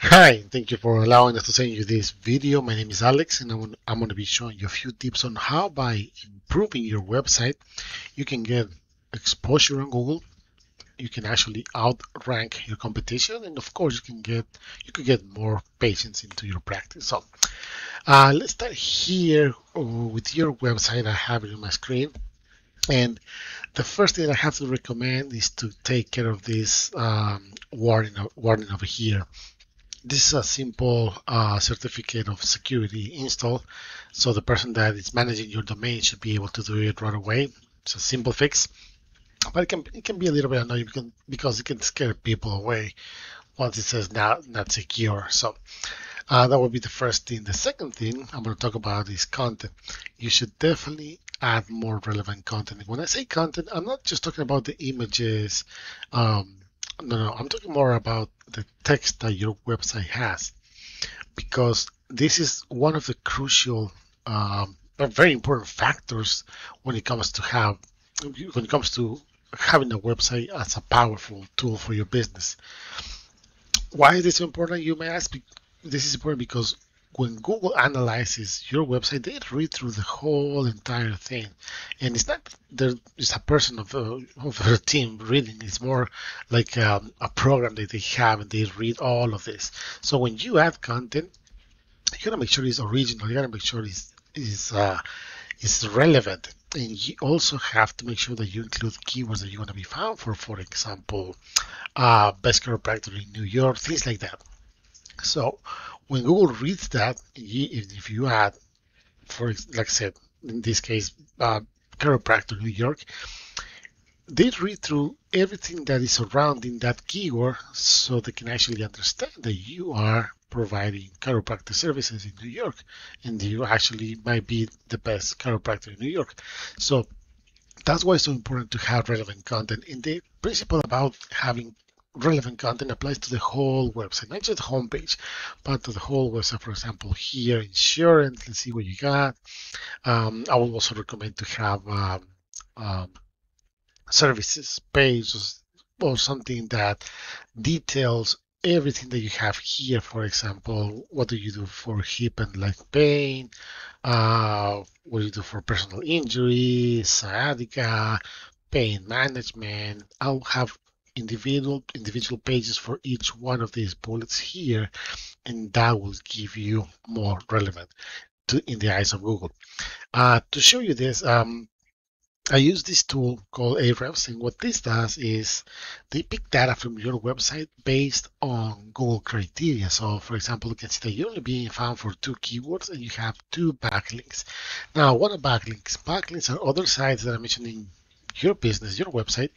Hi, thank you for allowing us to send you this video. My name is Alex, and I'm going to be showing you a few tips on how, by improving your website, you can get exposure on Google. You can actually outrank your competition, and of course, you could get more patients into your practice. So, let's start here with your website. I have it on my screen, and the first thing I have to recommend is to take care of this warning over here. This is a simple certificate of security install, so the person that is managing your domain should be able to do it right away. It's a simple fix, but it can be a little bit annoying because it can scare people away once it says not secure. So that would be the first thing. The second thing I'm going to talk about is content. You should definitely add more relevant content. When I say content, I'm not just talking about the images. No, I'm talking more about the text that your website has, because this is one of the crucial, but very important factors when it comes to having a website as a powerful tool for your business. Why is this so important, you may ask? This is important because when Google analyzes your website, they read through the whole entire thing, and it's not there's a person of their team reading. It's more like a program that they have, and they read all of this. So when you add content, you gotta make sure it's original. You gotta make sure it's relevant, and you also have to make sure that you include keywords that you want to be found for. For example, best chiropractor in New York, things like that. So when Google reads that, if you add, like I said, in this case, chiropractor New York, they read through everything that is surrounding that keyword, so they can actually understand that you are providing chiropractic services in New York, and you actually might be the best chiropractor in New York. So that's why it's so important to have relevant content. And the principle about having relevant content applies to the whole website, not just the homepage, but to the whole website. For example, here, insurance, let's see what you got. I would also recommend to have services page, or something that details everything that you have here. For example, what do you do for hip and leg pain? What do you do for personal injury, sciatica, pain management? I'll have individual pages for each one of these bullets here, and that will give you more relevant in the eyes of Google. To show you this, I use this tool called Ahrefs, and what this does is they pick data from your website based on Google criteria. So, for example, you can see that you're only being found for 2 keywords, and you have 2 backlinks. Now, what are backlinks? Backlinks are other sites that are mentioning your business, your website,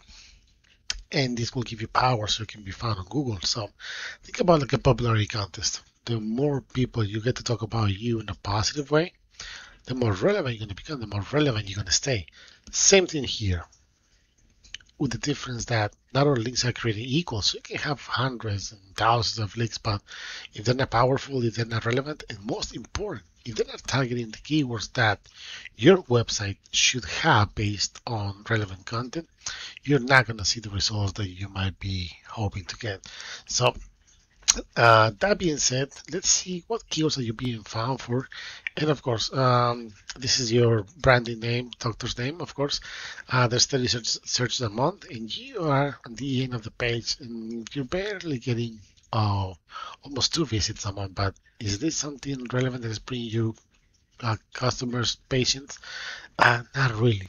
and this will give you power so you can be found on Google. So, think about like a popularity contest. The more people you get to talk about you in a positive way, the more relevant you're going to become, the more relevant you're going to stay. Same thing here, with the difference that not all links are created equal. So you can have hundreds and thousands of links, but if they're not powerful, if they're not relevant, and most important, if they're not targeting the keywords that your website should have based on relevant content, you're not going to see the results that you might be hoping to get. So that being said, let's see what keywords are you being found for. And of course, this is your branding name, doctor's name, of course. There's 30 searches a month, and you are on the end of the page, and you're barely getting almost 2 visits a month. But is this something relevant that is bringing you customers, patients? Not really.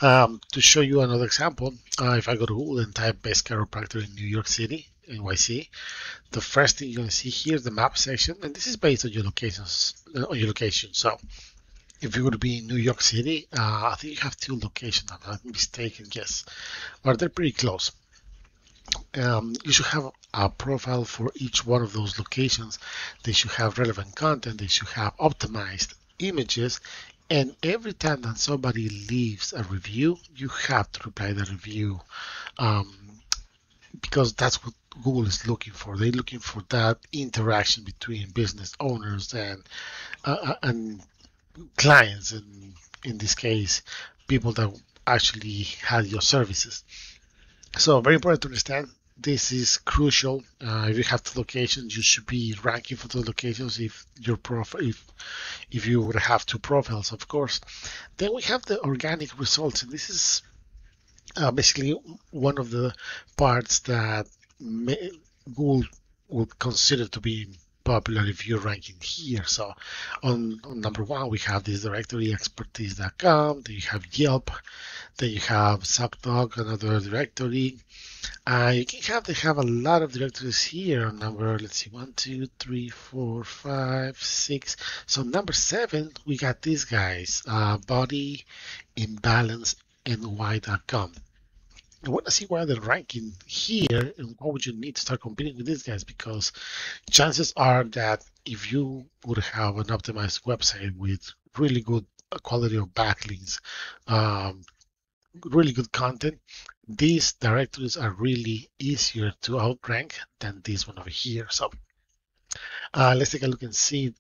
To show you another example, if I go to Google and type best chiropractor in New York City, NYC, the first thing you're going to see here is the map section, and this is based on your locations. So if you would be in New York City, I think you have 2 locations. I'm not mistaken, yes, but they're pretty close. You should have a profile for each one of those locations. They should have relevant content. They should have optimized images. And every time that somebody leaves a review, you have to reply the review, because that's what Google is looking for. They're looking for that interaction between business owners and clients, and in this case, people that actually had your services. So very important to understand This is crucial. If you have two locations, you should be ranking for those locations if your profile, if you would have two profiles, of course. Then we have the organic results, and this is basically one of the parts that Google would consider to be popular if you're ranking here. So on number one, we have this directory expertise.com, then you have Yelp, then you have ZocDoc, another directory. You can have a lot of directories here on number, let's see, 1, 2, 3, 4, 5, 6. So number 7, we got these guys, body imbalance ny.com. I want to see why they're ranking here and what would you need to start competing with these guys, because chances are that if you would have an optimized website with really good quality of backlinks, really good content, these directories are really easier to outrank than this one over here. So let's take a look and see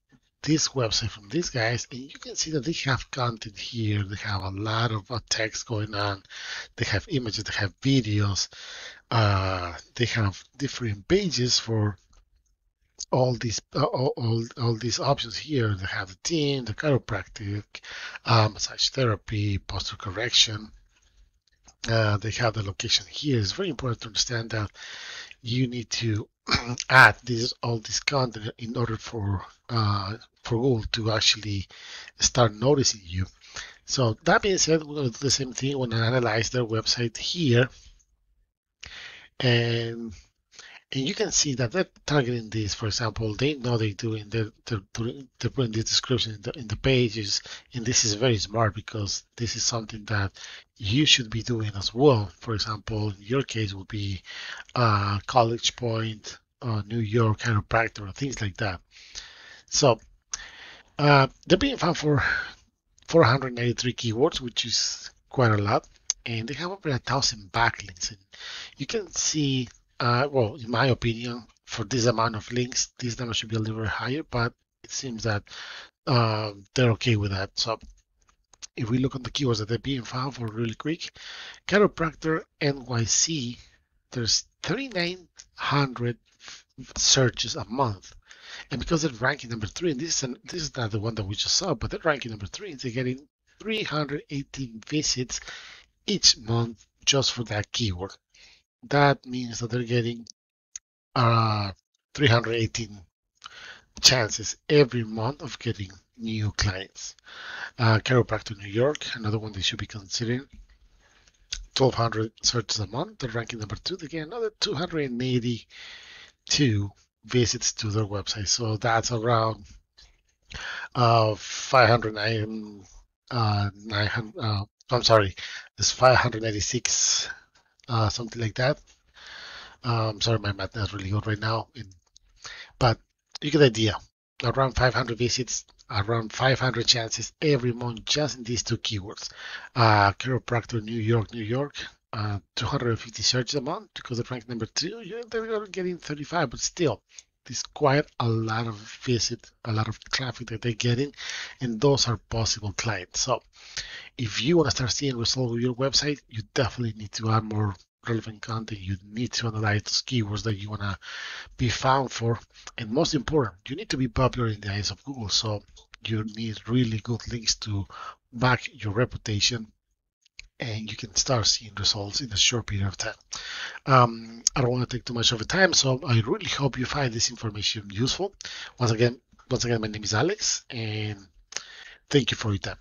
this website from these guys, and you can see that they have content here. They have a lot of text going on. They have images, they have videos, they have different pages for all these all these options here. They have the team, the chiropractic, massage therapy, posture correction. They have the location here. It's very important to understand that you need to add all this content in order for Google to actually start noticing you. So that being said, we're going to do the same thing when I analyze their website here, and you can see that they're targeting this. For example, they know they're doing they're putting this description in the pages, and this is very smart because this is something that you should be doing as well. For example, in your case would be College Point, New York Chiropractor, things like that. So they're being found for 493 keywords, which is quite a lot, and they have over 1,000 backlinks. And you can see, well, in my opinion, for this amount of links, this number should be a little bit higher, but it seems that they're okay with that. So if we look at the keywords that they're being found for really quick, chiropractor NYC, there's 3,900 searches a month. And because they're ranking number 3, and this is not the one that we just saw, but they're ranking number 3, they're getting 318 visits each month just for that keyword. That means that they're getting 318 chances every month of getting new clients. Chiropractor New York, another one they should be considering. 1,200 searches a month. They're ranking number 2. They get another 282 visits to their website. So that's around 509. 900. I'm sorry, it's 586, something like that. Sorry, my math is really good right now. But you get the idea. Around 500 visits, around 500 chances every month just in these two keywords. Chiropractor New York, 250 searches a month because they're ranked number 2. Yeah, they're getting 35, but still, there's quite a lot of visit, a lot of traffic that they're getting, and those are possible clients. So if you want to start seeing results with your website, you definitely need to add more relevant content. You need to analyze those keywords that you want to be found for, and most important, you need to be popular in the eyes of Google. So you need really good links to back your reputation, and you can start seeing results in a short period of time. I don't want to take too much of your time, so I really hope you find this information useful. Once again, my name is Alex, and thank you for your time.